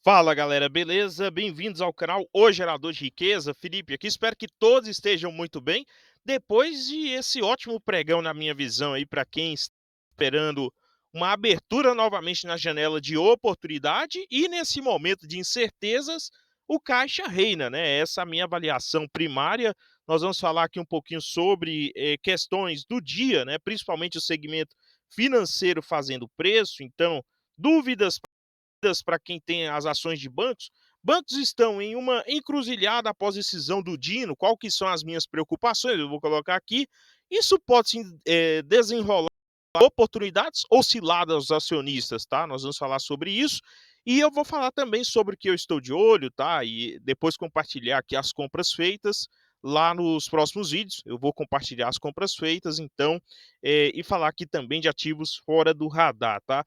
Fala galera, beleza? Bem-vindos ao canal O Gerador de Riqueza. Felipe aqui, espero que todos estejam muito bem. Depois de esse ótimo pregão, na minha visão, aí, para quem está esperando uma abertura novamente na janela de oportunidade e nesse momento de incertezas, o caixa reina, né? Essa é a minha avaliação primária. Nós vamos falar aqui um pouquinho sobre questões do dia, né? Principalmente o segmento financeiro fazendo preço, então, dúvidas para quem tem as ações de bancos. Bancos estão em uma encruzilhada após a decisão do Dino. Qual que são as minhas preocupações? Eu vou colocar aqui. Isso pode se desenrolar oportunidades ou ciladas aos acionistas, tá? Nós vamos falar sobre isso. E eu vou falar também sobre o que eu estou de olho, tá? E depois compartilhar aqui as compras feitas lá nos próximos vídeos. Eu vou compartilhar as compras feitas, então, e falar aqui também de ativos fora do radar, tá?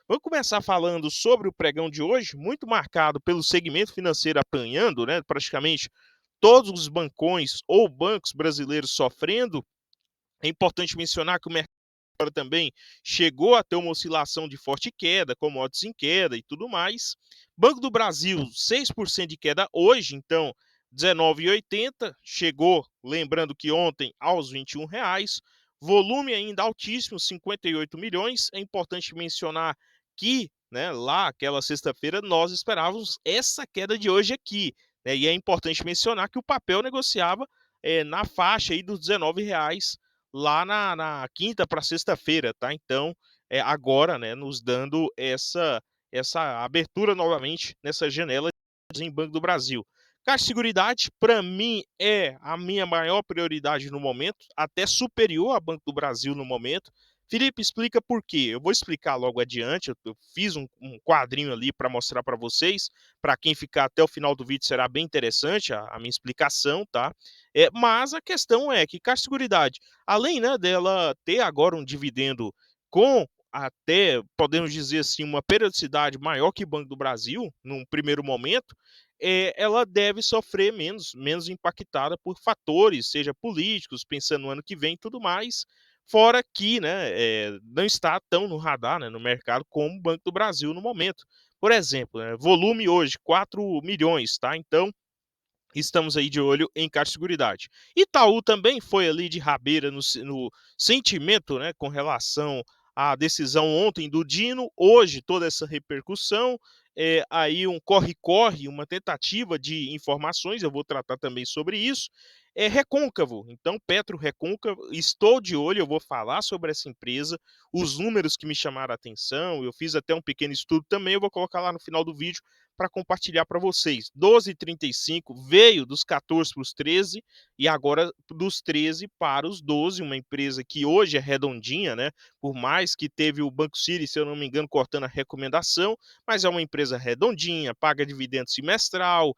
Vamos começar falando sobre o pregão de hoje, muito marcado pelo segmento financeiro apanhando, né? Praticamente todos os bancões ou bancos brasileiros sofrendo. É importante mencionar que o mercado também chegou a ter uma oscilação de forte queda, commodities em queda e tudo mais. Banco do Brasil, 6% de queda hoje, então 19,80, chegou, lembrando que ontem, aos R$ 21. Volume ainda altíssimo, 58 milhões. É importante mencionar que, né, lá, aquela sexta-feira, nós esperávamos essa queda de hoje aqui. Né, e é importante mencionar que o papel negociava na faixa aí dos R$ 19 lá na quinta para sexta-feira, tá? Então, agora, né, nos dando essa abertura novamente nessa janela em Banco do Brasil. Caixa Seguridade, para mim, é a minha maior prioridade no momento, até superior a Banco do Brasil no momento. Felipe, explica por quê. Eu vou explicar logo adiante. Eu fiz um quadrinho ali para mostrar para vocês. Para quem ficar até o final do vídeo, será bem interessante a minha explicação, tá? Mas a questão é que Caixa Seguridade, além, né, dela ter agora um dividendo com até, podemos dizer assim, uma periodicidade maior que o Banco do Brasil, num primeiro momento, ela deve sofrer menos impactada por fatores, seja políticos, pensando no ano que vem e tudo mais, fora que, né, não está tão no radar, né, no mercado como o Banco do Brasil no momento. Por exemplo, né, volume hoje, 4 milhões, tá? Então, estamos aí de olho em Caixa Seguridade. Itaú também foi ali de rabeira no sentimento, né, com relação à decisão ontem do Dino, hoje toda essa repercussão, aí um corre-corre, uma tentativa de informações, eu vou tratar também sobre isso. É Recôncavo, então Petro Recôncavo, estou de olho, eu vou falar sobre essa empresa, os números que me chamaram a atenção, eu fiz até um pequeno estudo também, eu vou colocar lá no final do vídeo para compartilhar para vocês. 12,35 veio dos 14 para os 13 e agora dos 13 para os 12, uma empresa que hoje é redondinha, né? Por mais que teve o Banco City, se eu não me engano, cortando a recomendação, mas é uma empresa redondinha, paga dividendo semestral,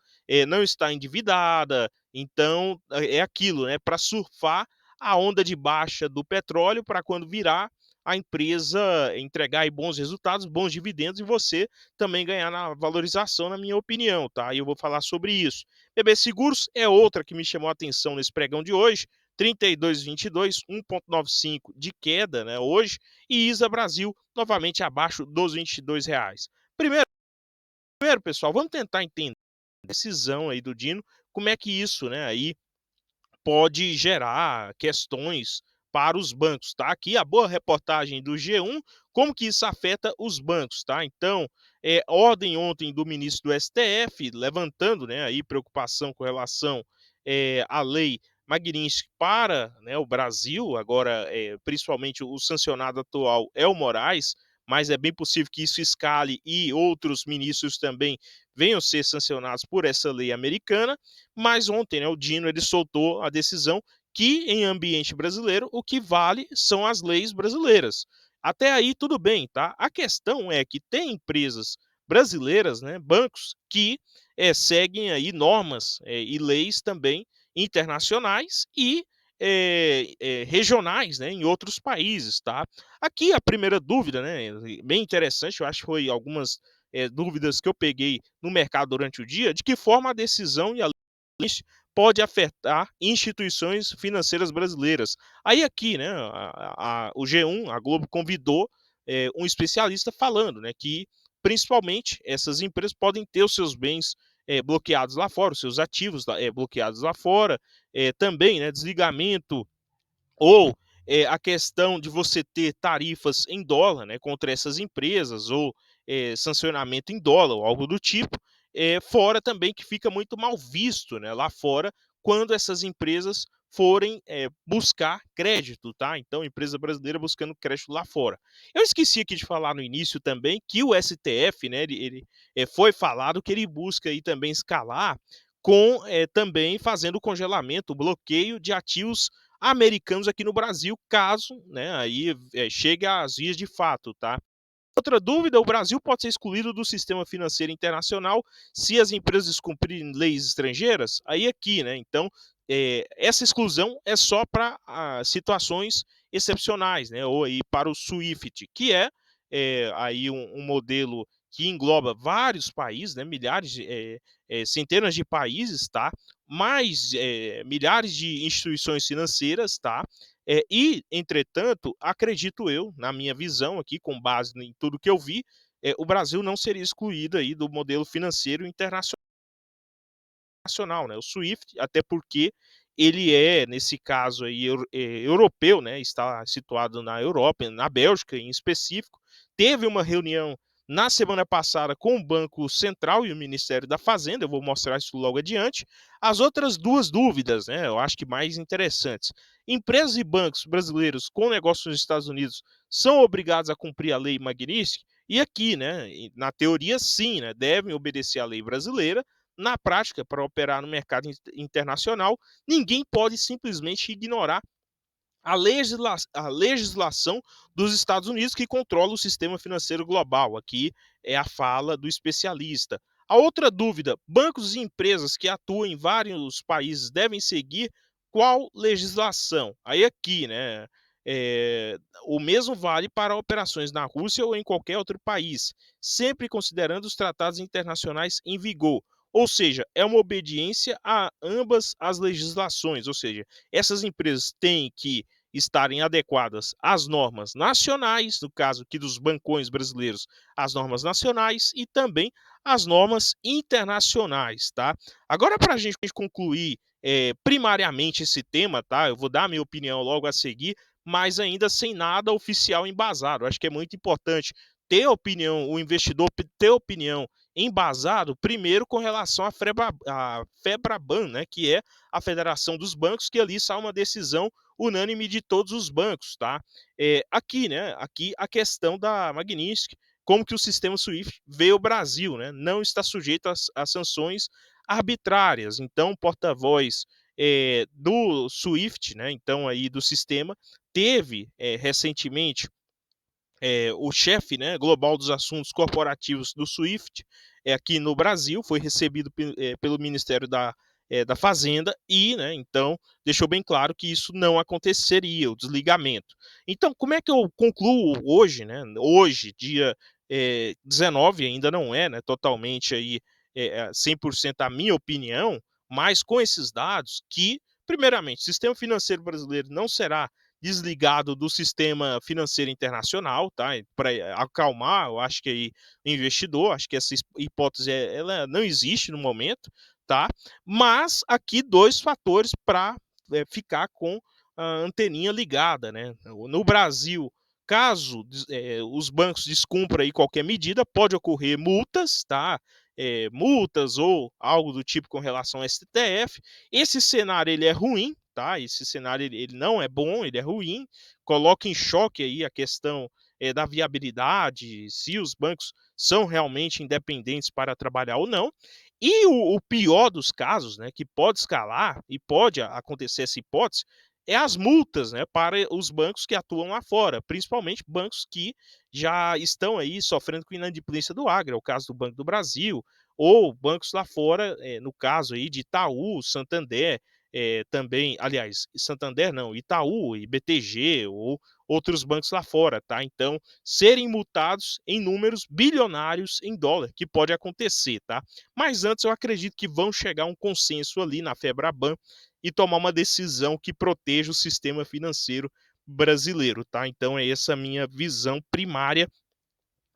não está endividada, então é aquilo, né? Para surfar a onda de baixa do petróleo para quando virar a empresa entregar aí bons resultados, bons dividendos e você também ganhar na valorização, na minha opinião, tá? E eu vou falar sobre isso. BB Seguros é outra que me chamou a atenção nesse pregão de hoje, 32,22, 1,95 de queda, né, hoje, e Isa Brasil novamente abaixo dos R$ 22. Primeiro, pessoal, vamos tentar entender a decisão aí do Dino, como é que isso, né, aí pode gerar questões para os bancos, tá? Aqui a boa reportagem do G1, como que isso afeta os bancos, tá? Então, ordem ontem do ministro do STF, levantando, né, aí preocupação com relação à lei Magnitsky para, né, o Brasil, agora, principalmente o sancionado atual é o Moraes, mas é bem possível que isso escale e outros ministros também venham ser sancionados por essa lei americana, mas ontem, né, o Dino ele soltou a decisão que em ambiente brasileiro o que vale são as leis brasileiras. Até aí tudo bem, tá? A questão é que tem empresas brasileiras, né, bancos que seguem aí normas e leis também internacionais e regionais, né, em outros países, tá? Aqui a primeira dúvida, né, bem interessante, eu acho que foi algumas dúvidas que eu peguei no mercado durante o dia, de que forma a decisão e a pode afetar instituições financeiras brasileiras. Aí aqui, né, o G1, a Globo convidou um especialista falando, né, que principalmente essas empresas podem ter os seus bens bloqueados lá fora, os seus ativos bloqueados lá fora, também, né, desligamento ou a questão de você ter tarifas em dólar, né, contra essas empresas, ou sancionamento em dólar, ou algo do tipo, fora também que fica muito mal visto, né, lá fora, quando essas empresas forem buscar crédito, tá? Então, empresa brasileira buscando crédito lá fora. Eu esqueci aqui de falar no início também que o STF, né, ele foi falado que ele busca aí também escalar com também fazendo o congelamento, o bloqueio de ativos americanos aqui no Brasil, caso, né, aí chegue às vias de fato, tá? Outra dúvida, o Brasil pode ser excluído do sistema financeiro internacional se as empresas descumprirem leis estrangeiras? Aí aqui, né? Então, essa exclusão é só para situações excepcionais, né? Ou aí para o SWIFT, que aí um modelo que engloba vários países, né? Milhares, centenas de países, tá? Mais milhares de instituições financeiras, tá? Entretanto, acredito eu, na minha visão aqui, com base em tudo que eu vi, o Brasil não seria excluído aí do modelo financeiro internacional, né? O SWIFT, até porque ele nesse caso aí, europeu, né? Está situado na Europa, na Bélgica em específico. Teve uma reunião na semana passada com o Banco Central e o Ministério da Fazenda, eu vou mostrar isso logo adiante. As outras duas dúvidas, né? Eu acho que mais interessantes. Empresas e bancos brasileiros com negócios nos Estados Unidos são obrigados a cumprir a lei Magnitsky? E aqui, né, na teoria, sim, né, devem obedecer à lei brasileira. Na prática, para operar no mercado internacional, ninguém pode simplesmente ignorar a legislação dos Estados Unidos que controla o sistema financeiro global. Aqui é a fala do especialista. A outra dúvida: bancos e empresas que atuam em vários países devem seguir qual legislação? Aí aqui, né? é, o mesmo vale para operações na Rússia ou em qualquer outro país, sempre considerando os tratados internacionais em vigor. Ou seja, é uma obediência a ambas as legislações, ou seja, essas empresas têm que estarem adequadas às normas nacionais, no caso aqui dos bancões brasileiros, às normas nacionais e também às normas internacionais, tá? Agora, para a gente concluir primariamente esse tema, tá? Eu vou dar a minha opinião logo a seguir, mas ainda sem nada oficial embasado. Acho que é muito importante ter opinião, o investidor ter opinião embasado, primeiro com relação à FEBRABAN, né, que é a Federação dos Bancos, que ali sai uma decisão unânime de todos os bancos, tá? Aqui, né, aqui a questão da Magnitsky, como que o sistema SWIFT veio ao Brasil, né? Não está sujeito a sanções arbitrárias. Então, o porta-voz do SWIFT, né, então aí do sistema, teve recentemente o chefe, né, global dos assuntos corporativos do SWIFT aqui no Brasil, foi recebido pelo Ministério da Fazenda e, né, então, deixou bem claro que isso não aconteceria, o desligamento. Então, como é que eu concluo hoje, né, hoje, dia 19, ainda não é, né, totalmente aí 100% a minha opinião, mas com esses dados que, primeiramente, o sistema financeiro brasileiro não será desligado do sistema financeiro internacional, tá? Para acalmar, eu acho que aí o investidor, acho que essa hipótese ela não existe no momento, tá? Mas aqui dois fatores para ficar com a anteninha ligada, né? No Brasil, caso os bancos descumpram aí qualquer medida, pode ocorrer multas, tá? Multas ou algo do tipo com relação ao STF. Esse cenário ele é ruim, tá? Esse cenário ele não é bom, ele é ruim, coloca em choque aí a questão da viabilidade, se os bancos são realmente independentes para trabalhar ou não. E o pior dos casos, né, que pode escalar e pode acontecer essa hipótese, é as multas, né, para os bancos que atuam lá fora, principalmente bancos que já estão aí sofrendo com inadimplência do agro, é o caso do Banco do Brasil, ou bancos lá fora, no caso aí de Itaú, Santander, também, aliás, Santander não, Itaú e BTG ou outros bancos lá fora, tá? Então, serem multados em números bilionários em dólar, que pode acontecer, tá? Mas antes eu acredito que vão chegar a um consenso ali na Febraban e tomar uma decisão que proteja o sistema financeiro brasileiro, tá? Então é essa a minha visão primária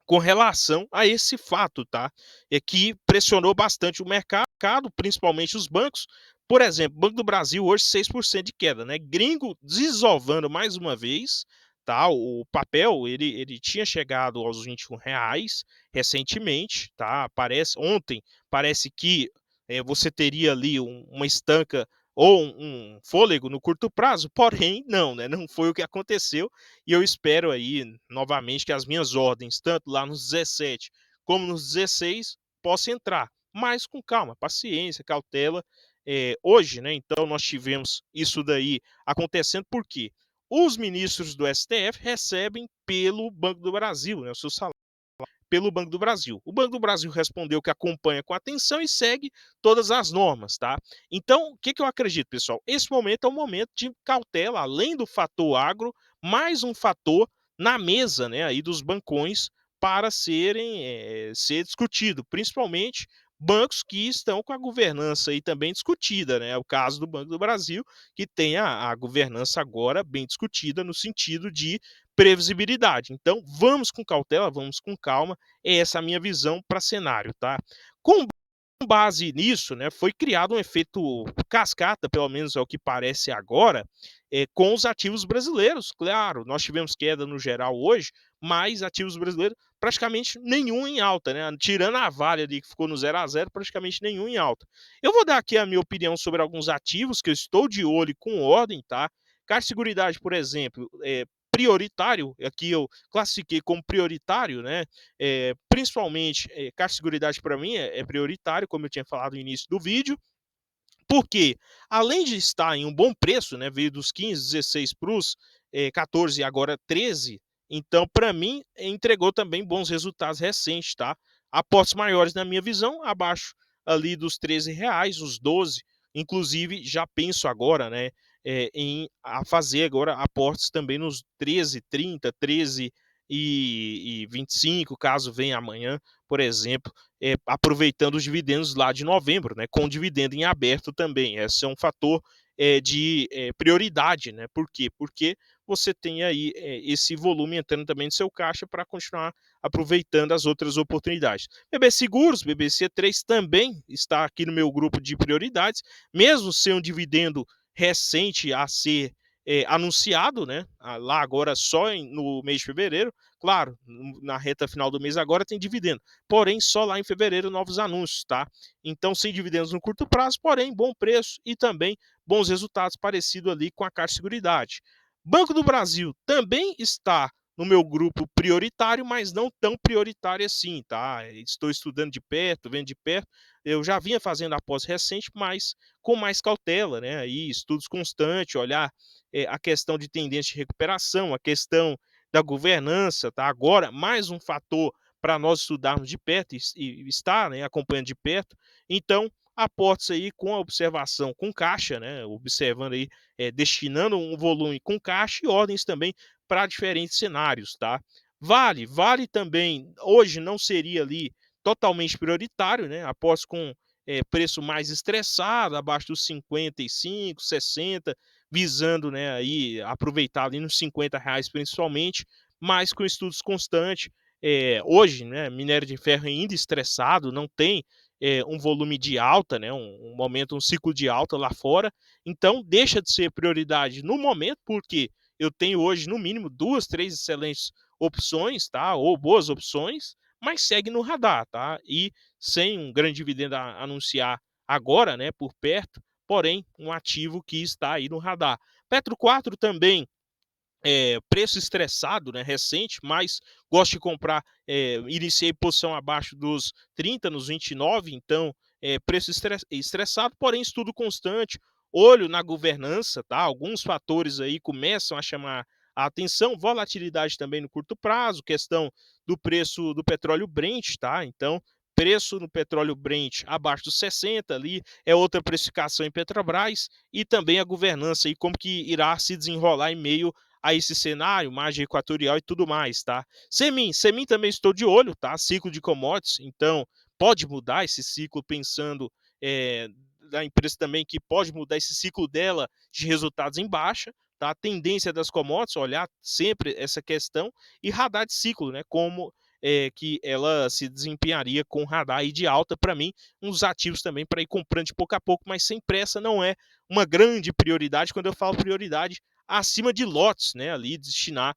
com relação a esse fato, tá? É que pressionou bastante o mercado, principalmente os bancos. Por exemplo, Banco do Brasil hoje 6% de queda, né? Gringo desovando mais uma vez, tá? O papel ele tinha chegado aos R$ 21 recentemente, tá? Parece que você teria ali uma estanca ou um fôlego no curto prazo, porém não, né? Não foi o que aconteceu e eu espero aí, novamente, que as minhas ordens, tanto lá nos 17 como nos 16, possam entrar, mas com calma, paciência, cautela. Hoje, né, então, nós tivemos isso daí acontecendo, porque os ministros do STF recebem pelo Banco do Brasil, né, o seu salário pelo Banco do Brasil. O Banco do Brasil respondeu que acompanha com atenção e segue todas as normas, tá? Então, o que, que eu acredito, pessoal? Esse momento é um momento de cautela, além do fator agro, mais um fator na mesa, né, aí dos bancões para ser discutido, principalmente bancos que estão com a governança aí também discutida, né? É o caso do Banco do Brasil, que tem a governança agora bem discutida no sentido de previsibilidade. Então, vamos com cautela, vamos com calma. É essa a minha visão para cenário, tá? Com base nisso, né, foi criado um efeito cascata, pelo menos é o que parece agora, com os ativos brasileiros. Claro, nós tivemos queda no geral hoje, mas ativos brasileiros praticamente nenhum em alta, né? Tirando a Vale ali que ficou no 0 a 0, praticamente nenhum em alta. Eu vou dar aqui a minha opinião sobre alguns ativos que eu estou de olho e com ordem, tá? Caixa Seguridade, por exemplo, prioritário, aqui eu classifiquei como prioritário, né? Principalmente, Caixa Seguridade para mim é prioritário, como eu tinha falado no início do vídeo, porque além de estar em um bom preço, né, veio dos 15, 16 para os 14 e agora 13, então para mim entregou também bons resultados recentes, tá? Aportes maiores na minha visão, abaixo ali dos R$ 13, os 12, inclusive já penso agora, né, em fazer agora aportes também nos 13,30, 13 e 25, caso venha amanhã, por exemplo, aproveitando os dividendos lá de novembro, né, com dividendo em aberto também. Esse é um fator de prioridade, né? Por quê? Porque você tem aí esse volume entrando também no seu caixa para continuar aproveitando as outras oportunidades. BB Seguros, BBC3 também está aqui no meu grupo de prioridades, mesmo sem um dividendo recente a ser anunciado, né? Lá agora só no mês de fevereiro, claro, na reta final do mês agora tem dividendo, porém só lá em fevereiro novos anúncios, tá? Então sem dividendos no curto prazo, porém bom preço e também bons resultados parecido ali com a Caixa Seguridade. Banco do Brasil também está no meu grupo prioritário, mas não tão prioritário assim, tá? Estou estudando de perto, vendo de perto. Eu já vinha fazendo após recente, mas com mais cautela, né? Aí estudos constantes, olhar a questão de tendência de recuperação, a questão da governança, tá? Agora mais um fator para nós estudarmos de perto e estar, né, acompanhando de perto. Então, aportes aí com a observação com caixa, né, observando aí, destinando um volume com caixa e ordens também para diferentes cenários, tá? Vale também, hoje não seria ali totalmente prioritário, né? Após com preço mais estressado, abaixo dos 55, 60, visando, né, aí aproveitar ali nos R$ 50 principalmente, mas com estudos constantes. Hoje, né, minério de ferro ainda estressado, não tem um volume de alta, né, um momento, um ciclo de alta lá fora, então deixa de ser prioridade no momento, porque eu tenho hoje, no mínimo, duas, três excelentes opções, tá? Ou boas opções, mas segue no radar, tá? E sem um grande dividendo a anunciar agora, né, por perto, porém, um ativo que está aí no radar. Petro 4 também preço estressado, né, recente, mas gosto de comprar, iniciei posição abaixo dos 30, nos 29, então, preço estressado, porém estudo constante, olho na governança, tá? Alguns fatores aí começam a chamar a atenção, volatilidade também no curto prazo, questão do preço do petróleo Brent, tá? Então, preço no petróleo Brent abaixo dos 60 ali, é outra precificação em Petrobras, e também a governança e como que irá se desenrolar em meio a esse cenário, margem equatorial e tudo mais, tá? Semin também estou de olho, tá? Ciclo de commodities, então pode mudar esse ciclo pensando da empresa também que pode mudar esse ciclo dela de resultados em baixa, tá? Tendência das commodities, olhar sempre essa questão e radar de ciclo, né? Como que ela se desempenharia com radar aí de alta para mim, uns ativos também para ir comprando de pouco a pouco, mas sem pressa, não é uma grande prioridade. Quando eu falo prioridade, acima de lotes, né, ali destinar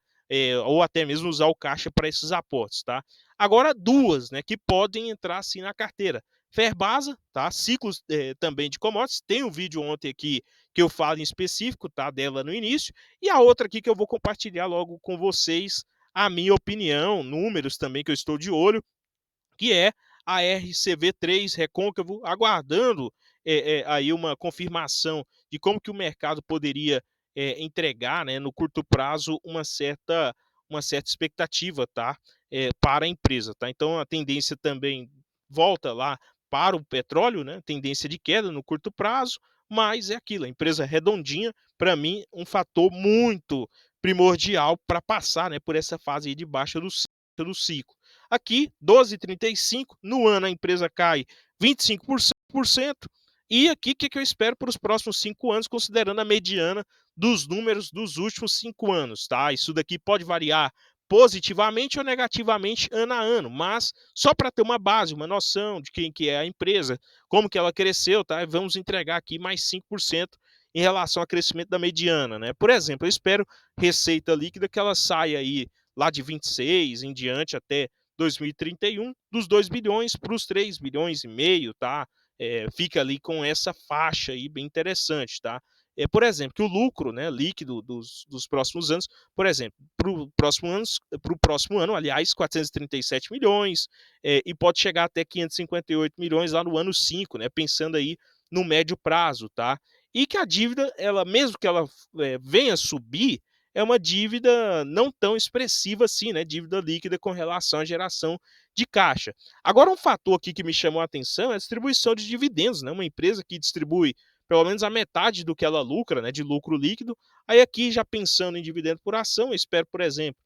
ou até mesmo usar o caixa para esses aportes, tá? Agora duas, né, que podem entrar assim na carteira. Ferbasa, tá? Ciclos também de commodities. Tem um vídeo ontem aqui que eu falo em específico, tá? Dela no início. E a outra aqui que eu vou compartilhar logo com vocês a minha opinião, números também que eu estou de olho, que é a RCV3 Recôncavo, aguardando aí uma confirmação de como que o mercado poderia entregar, né, no curto prazo uma certa expectativa, tá, para a empresa, tá? Então a tendência também volta lá para o petróleo, né? Tendência de queda no curto prazo, mas é aquilo, a empresa redondinha, para mim, um fator muito primordial para passar, né, por essa fase de baixa do ciclo. Aqui, 12,35, no ano a empresa cai 25%. E aqui, o que eu espero para os próximos 5 anos, considerando a mediana dos números dos últimos 5 anos, tá? Isso daqui pode variar positivamente ou negativamente ano a ano, mas só para ter uma base, uma noção de quem que é a empresa, como que ela cresceu, tá? Vamos entregar aqui mais 5% em relação ao crescimento da mediana, né? Por exemplo, eu espero receita líquida que ela saia aí lá de 26 em diante até 2031, dos 2 bilhões para os 3 bilhões e meio, tá? Fica ali com essa faixa aí bem interessante, tá? Por exemplo, que o lucro, né, líquido dos próximos anos, por exemplo, para o próximo ano, aliás, 437 milhões, e pode chegar até 558 milhões lá no ano 5, né? Pensando aí no médio prazo, tá? E que a dívida, ela, mesmo que ela venha subir, é uma dívida não tão expressiva assim, né? Dívida líquida com relação à geração de caixa. Agora, um fator aqui que me chamou a atenção é a distribuição de dividendos, né? Uma empresa que distribui pelo menos a metade do que ela lucra, né? De lucro líquido. Aí, aqui, já pensando em dividendo por ação, eu espero, por exemplo,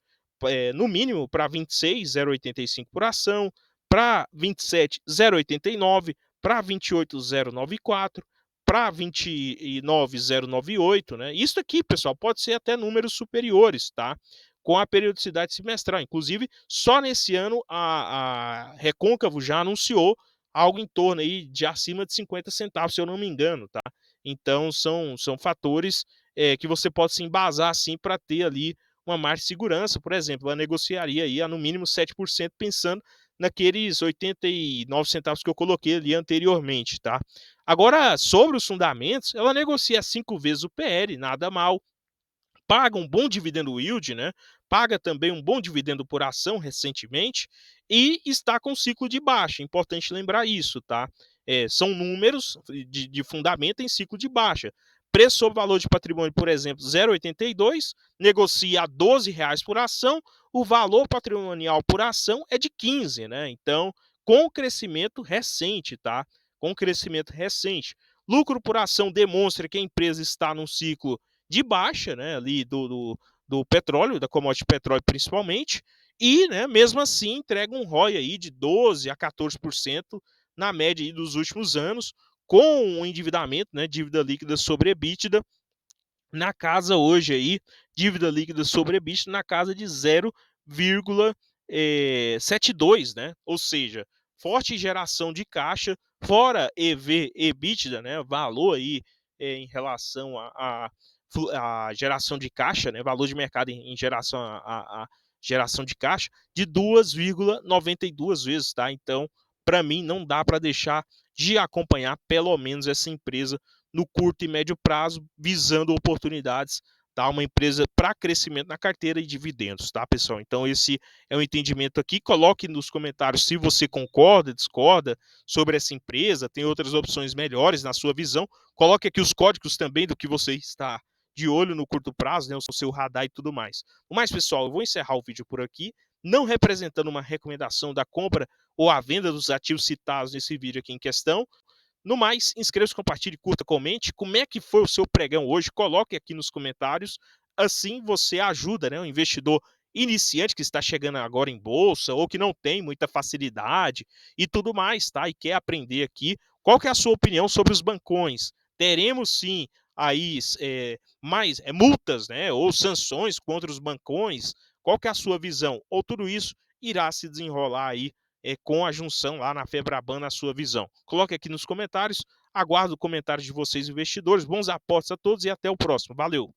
no mínimo para 26, 0,85 por ação, para 27, 0,89, para 28, 0,94 para 29,098, né? Isso aqui, pessoal, pode ser até números superiores, tá? Com a periodicidade semestral. Inclusive, só nesse ano a Recôncavo já anunciou algo em torno aí de acima de 50 centavos, se eu não me engano, tá? Então, são fatores que você pode se embasar assim para ter ali uma margem de segurança. Por exemplo, ela negociaria aí a no mínimo 7%, pensando naqueles 89 centavos que eu coloquei ali anteriormente, tá? Agora, sobre os fundamentos, ela negocia 5 vezes o PL, nada mal, paga um bom dividendo yield, né? Paga também um bom dividendo por ação recentemente e está com ciclo de baixa. Importante lembrar isso, tá? São números de fundamento em ciclo de baixa. Preço sobre valor de patrimônio, por exemplo, 0,82, negocia a R$ 12 por ação, o valor patrimonial por ação é de 15, né? Então, com crescimento recente, tá? Com crescimento recente. Lucro por ação demonstra que a empresa está num ciclo de baixa, né, ali do petróleo, da commodity petróleo principalmente, e, né, mesmo assim entrega um ROI aí de 12 a 14% na média aí dos últimos anos, com um endividamento, né, dívida líquida sobre EBITDA, na casa hoje aí, dívida líquida sobre EBITDA na casa de 0,72, né? Ou seja, forte geração de caixa, fora EV, EBITDA, né? Valor aí em relação a geração de caixa, né? Valor de mercado em geração a geração de caixa, de 2,92 vezes, tá? Então, para mim, não dá para deixar de acompanhar pelo menos essa empresa no curto e médio prazo, visando oportunidades, tá? Uma empresa para crescimento na carteira e dividendos, tá, pessoal? Então, esse é o entendimento aqui. Coloque nos comentários se você concorda, discorda sobre essa empresa, tem outras opções melhores na sua visão. Coloque aqui os códigos também do que você está de olho no curto prazo, né? O seu radar e tudo mais. No mais, pessoal, eu vou encerrar o vídeo por aqui, não representando uma recomendação da compra ou a venda dos ativos citados nesse vídeo aqui em questão. No mais, inscreva-se, compartilhe, curta, comente. Como é que foi o seu pregão hoje? Coloque aqui nos comentários. Assim você ajuda, né, o investidor iniciante que está chegando agora em bolsa ou que não tem muita facilidade e tudo mais, tá? E quer aprender aqui. Qual que é a sua opinião sobre os bancões? Teremos sim aí mais multas, né, ou sanções contra os bancões? Qual que é a sua visão? Ou tudo isso irá se desenrolar aí com a junção lá na Febraban, na sua visão. Coloque aqui nos comentários, aguardo comentários de vocês investidores, bons aportes a todos e até o próximo. Valeu!